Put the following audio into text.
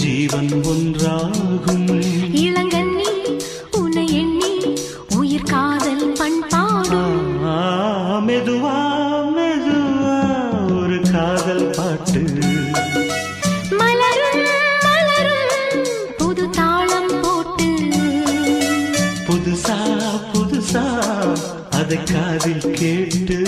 ஜீவன் ஒன்றாகும். இளங்கண்ணி உன்னை எண்ணி உயிர் காதல் பண்பாடும். மெதுவா மெதுவா ஒரு காதல் பாட்டு. மலரும் மலரும் புது தாளம் போட்டு. புதுசா புதுசா அதை காதில் கேட்டு